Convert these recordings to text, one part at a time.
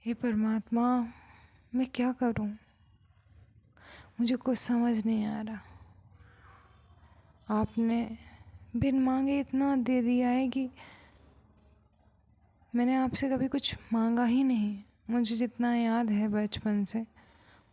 हे परमात्मा, मैं क्या करूं? मुझे कुछ समझ नहीं आ रहा। आपने बिन मांगे इतना दे दिया है कि मैंने आपसे कभी कुछ मांगा ही नहीं। मुझे जितना याद है बचपन से,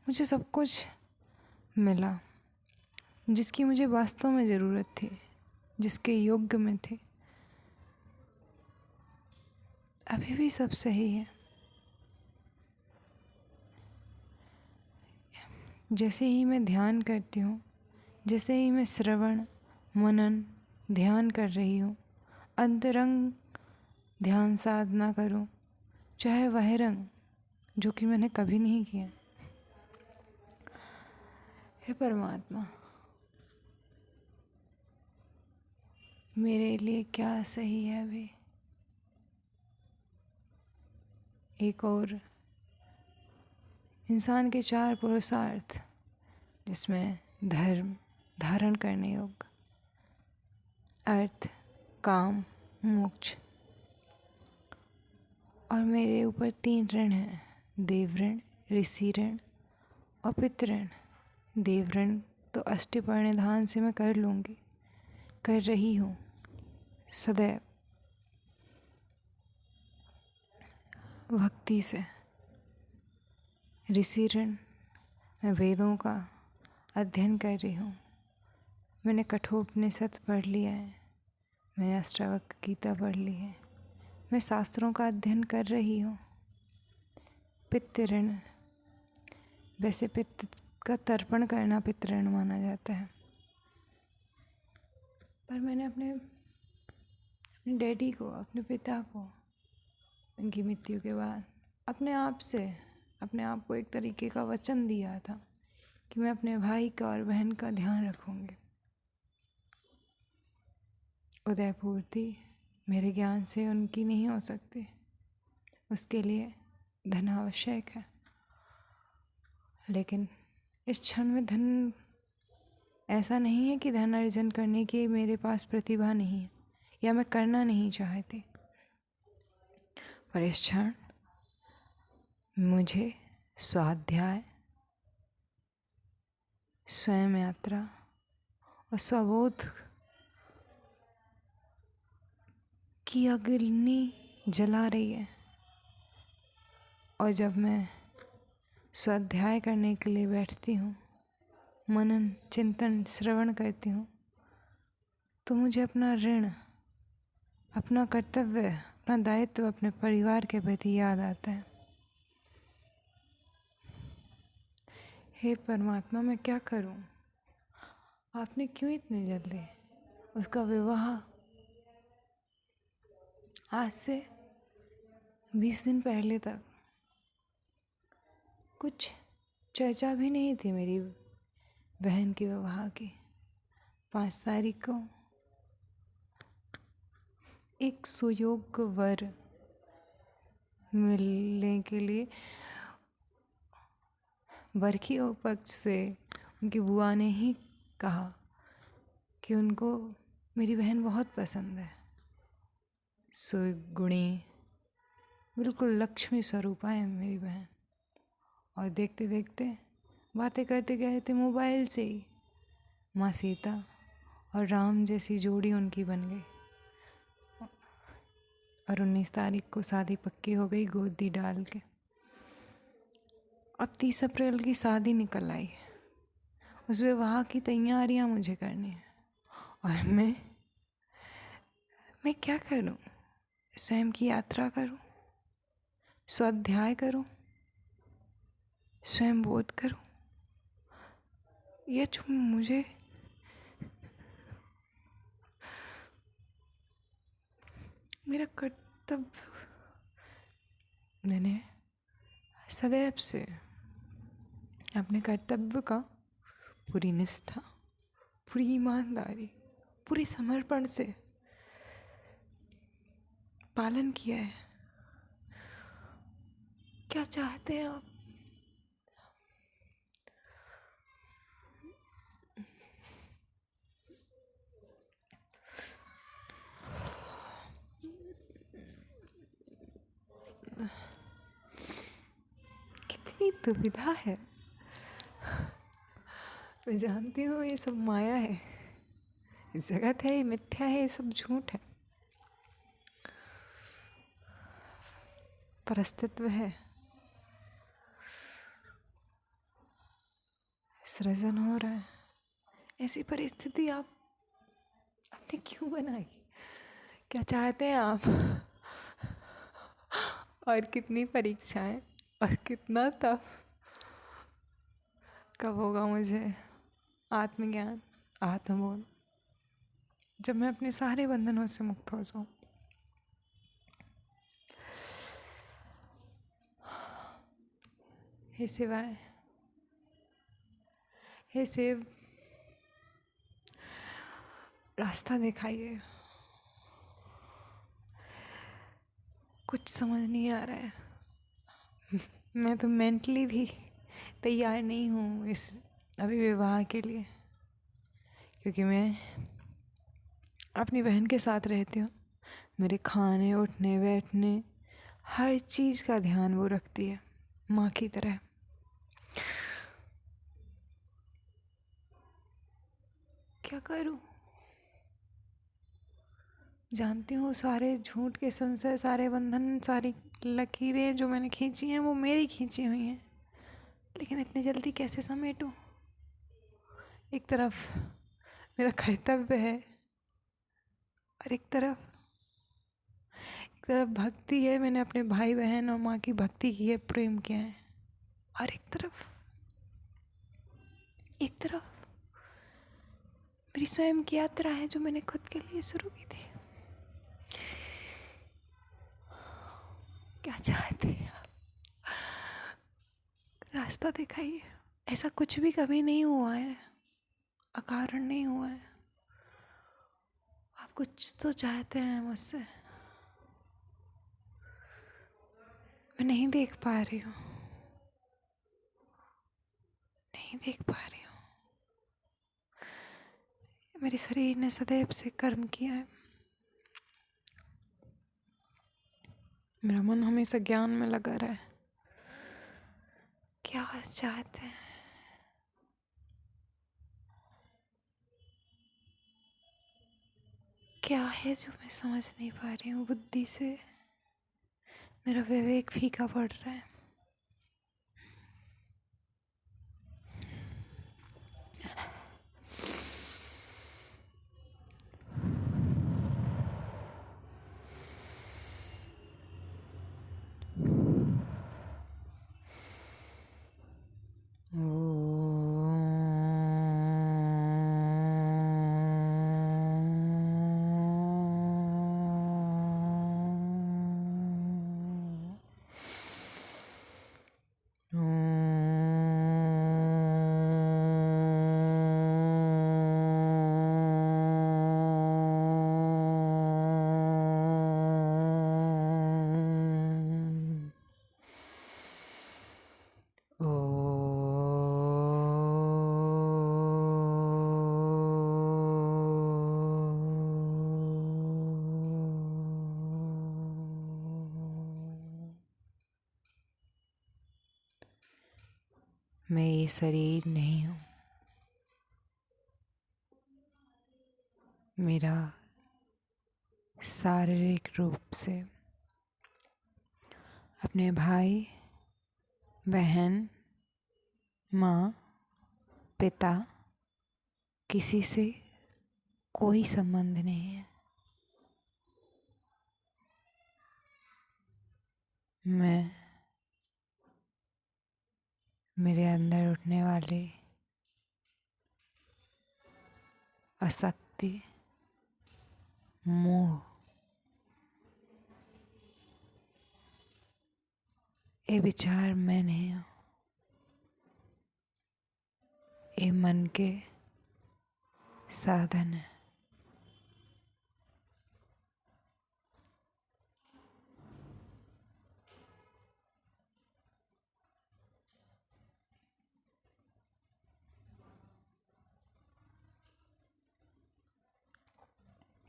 मुझे सब कुछ मिला जिसकी मुझे वास्तव में ज़रूरत थी, जिसके योग्य में थे। अभी भी सब सही है। जैसे ही मैं ध्यान करती हूँ, जैसे ही मैं श्रवण मनन ध्यान कर रही हूँ, अंतरंग ध्यान साधना करूँ, चाहे बहिरंग, जो कि मैंने कभी नहीं किया। हे परमात्मा, मेरे लिए क्या सही है अभी? एक और इंसान के 4 पुरुषार्थ, जिसमें धर्म, धारण करने योग्य, अर्थ, काम, मोक्ष, और मेरे ऊपर 3 ऋण हैं, देव ऋण, ऋषि ऋण और पितृ ऋण। देव ऋण तो अष्टपरिनिधान से मैं कर लूँगी, कर रही हूँ सदैव भक्ति से। ऋषि ऋण, मैं वेदों का अध्ययन कर रही हूँ। मैंने कठोपनिषद पढ़ लिया है, मैंने अष्टावक्र गीता पढ़ ली है, मैं शास्त्रों का अध्ययन कर रही हूँ। पितृ ऋण, वैसे पितृ का तर्पण करना पितृ ऋण माना जाता है, पर मैंने अपने डैडी को, अपने पिता को, उनकी मृत्यु के बाद अपने आप को एक तरीके का वचन दिया था कि मैं अपने भाई का और बहन का ध्यान रखूँगी। उदयपूर्ति मेरे ज्ञान से उनकी नहीं हो सकती, उसके लिए धन आवश्यक है। लेकिन इस क्षण में धन, ऐसा नहीं है कि धन अर्जन करने की मेरे पास प्रतिभा नहीं है या मैं करना नहीं चाहती, पर इस क्षण मुझे स्वाध्याय, स्वयं यात्रा और स्वबोध की अग्नि जला रही है। और जब मैं स्वाध्याय करने के लिए बैठती हूँ, मनन चिंतन श्रवण करती हूँ, तो मुझे अपना ऋण, अपना कर्तव्य, अपना दायित्व अपने परिवार के प्रति याद आता है। हे परमात्मा, मैं क्या करूं? आपने क्यों इतने जल्दी उसका विवाह आज से 20 दिन पहले तक कुछ चर्चा भी नहीं थी मेरी बहन के विवाह की। 5 तारीख को एक सुयोग्य वर मिलने के लिए वर की पक्ष से उनकी बुआ ने ही कहा कि उनको मेरी बहन बहुत पसंद है। सुगुणी, बिल्कुल लक्ष्मी स्वरूपा है मेरी बहन। और देखते देखते बातें करते गए थे मोबाइल से ही, माँ सीता और राम जैसी जोड़ी उनकी बन गई। और 19 तारीख को शादी पक्की हो गई गोदी डाल के। अब 30 अप्रैल की शादी निकल आई, उस विवाह की तैयारियां मुझे करनी है। और मैं क्या करूं? स्वयं की यात्रा करूं, स्वाध्याय करूं, स्वयं बोध करूं, या जो मुझे मेरा कर्तव्य, मैंने सदैव से अपने कर्तव्य का पूरी निष्ठा, पूरी ईमानदारी, पूरे समर्पण से पालन किया है। क्या चाहते हैं आप? दुविधा है। मैं जानती हूँ ये सब माया है, ये जगत है, ये मिथ्या है, ये सब झूठ है, पर अस्तित्व है, सृजन हो रहा है। ऐसी परिस्थिति आपने क्यों बनाई? क्या चाहते हैं आप? और कितनी परीक्षाएं और कितना तप? कब होगा मुझे आत्मज्ञान, आत्मबोध, जब मैं अपने सारे बंधनों से मुक्त हो जाऊं? हे शिवाय, हे शिव, रास्ता दिखाइए। कुछ समझ नहीं आ रहा है। मैं तो मेंटली भी तैयार नहीं हूँ इस अभी विवाह के लिए, क्योंकि मैं अपनी बहन के साथ रहती हूँ। मेरे खाने, उठने, बैठने, हर चीज़ का ध्यान वो रखती है, माँ की तरह। क्या करूँ? जानती हूँ सारे झूठ के संशय, सारे बंधन, सारी लकीरें जो मैंने खींची हैं वो मेरी खींची हुई हैं, लेकिन इतनी जल्दी कैसे समेटूं? एक तरफ मेरा कर्तव्य है और एक तरफ भक्ति है, मैंने अपने भाई बहन और माँ की भक्ति की है, प्रेम किया है। और एक तरफ मेरी स्वयं की यात्रा है जो मैंने खुद के लिए शुरू की थी। क्या चाहते हैं आप? रास्ता दिखाइए। ऐसा कुछ भी कभी नहीं हुआ है, अकारण नहीं हुआ है। आप कुछ तो चाहते हैं मुझसे, मैं नहीं देख पा रही हूँ, नहीं देख पा रही हूँ। मेरे शरीर ने सदैव से कर्म किया है, मेरा मन हमेशा ज्ञान में लगा रहा है। क्या चाहते हैं? क्या है जो मैं समझ नहीं पा रही हूँ? बुद्धि से मेरा विवेक फीका पड़ रहा है। मैं ये शरीर नहीं हूँ, मेरा शारीरिक रूप से अपने भाई बहन, माँ, पिता, किसी से कोई संबंध नहीं है। मैं मेरे अंदर उठने वाली आसक्ति, मोह, ये विचार मैं नहीं हूँ। ये मन के साधन है।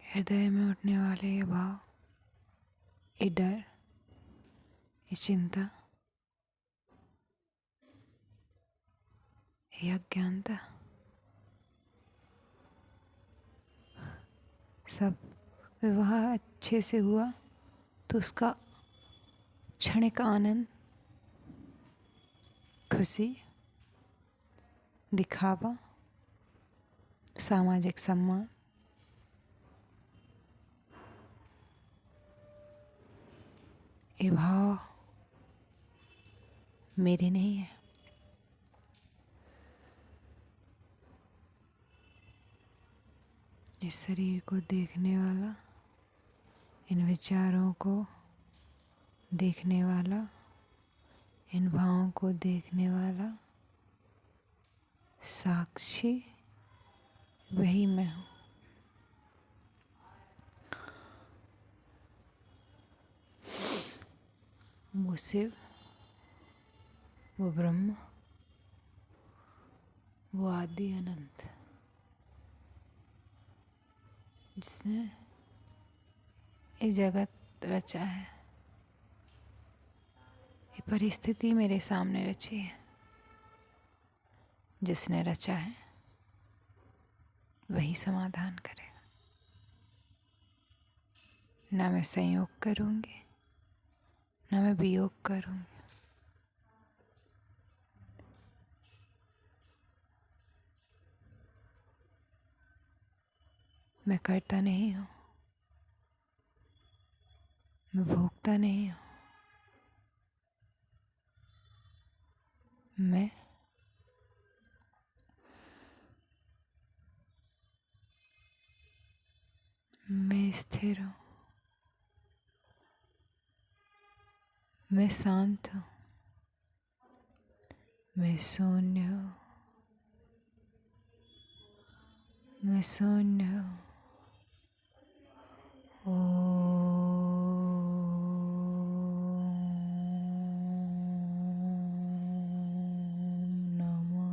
हृदय में उठने वाले ये भाव, ये डर, ये चिंता, हे अज्ञानता, सब विवाह अच्छे से हुआ तो उसका क्षणिक आनंद, खुशी, दिखावा, सामाजिक सम्मान, ये भाव मेरे नहीं है। इस शरीर को देखने वाला, इन विचारों को देखने वाला, इन भावों को देखने वाला साक्षी वही मैं हूँ। वो शिव, वो ब्रह्म, वो आदि अनंत, जिसने ये जगत रचा है, ये परिस्थिति मेरे सामने रची है, जिसने रचा है वही समाधान करेगा। ना मैं संयोग करूँगी, ना मैं वियोग करूँगी। मैं करता नहीं हूँ, मैं भोगता नहीं हूँ, मैं स्थिर हूँ, मैं शांत हूँ, मैं शून्य हूँ, मैं शून्य हूँ। नमः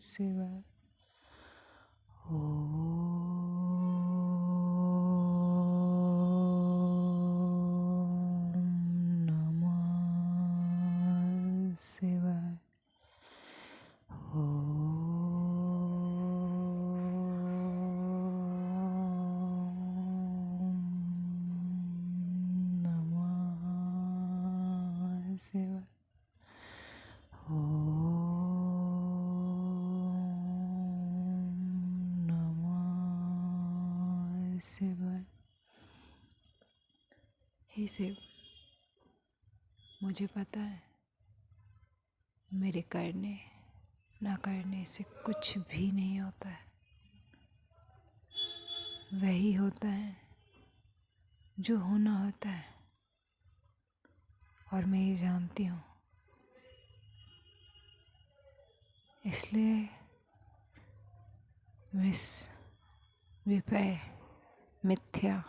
शिवाय। नमः शिवाय। नमः शिवाय। नमः शिवाय। हे शिव, मुझे पता है मेरे करने ना करने से कुछ भी नहीं होता है। वही होता है जो होना होता है, और मैं ये जानती हूँ। इसलिए मैं इस विपय मिथ्या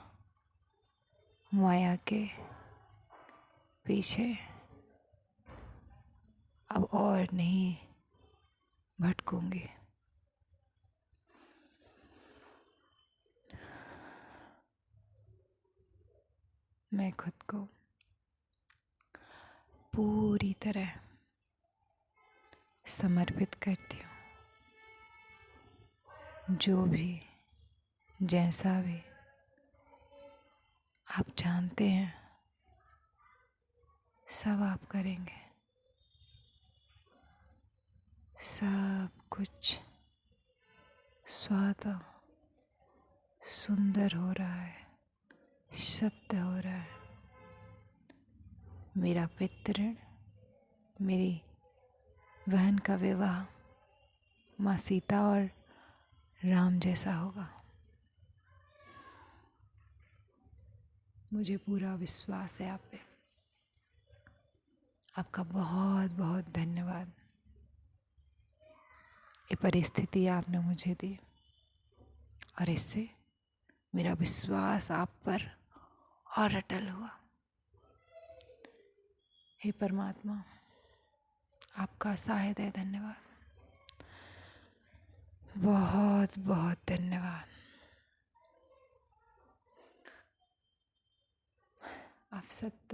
माया के पीछे अब और नहीं भटकूंगी। मैं खुद को पूरी तरह समर्पित करती हूँ। जो भी, जैसा भी आप जानते हैं, सब आप करेंगे। सब कुछ स्वतः सुंदर हो रहा है, सत्य हो रहा है। मेरा पितृण, मेरी बहन का विवाह माँ सीता और राम जैसा होगा। मुझे पूरा विश्वास है आप पे। आपका बहुत बहुत धन्यवाद। ये परिस्थिति आपने मुझे दी, और इससे मेरा विश्वास आप पर और अटल हुआ। हे परमात्मा, आपका असहाय धन्यवाद। बहुत बहुत धन्यवाद। आप सत्य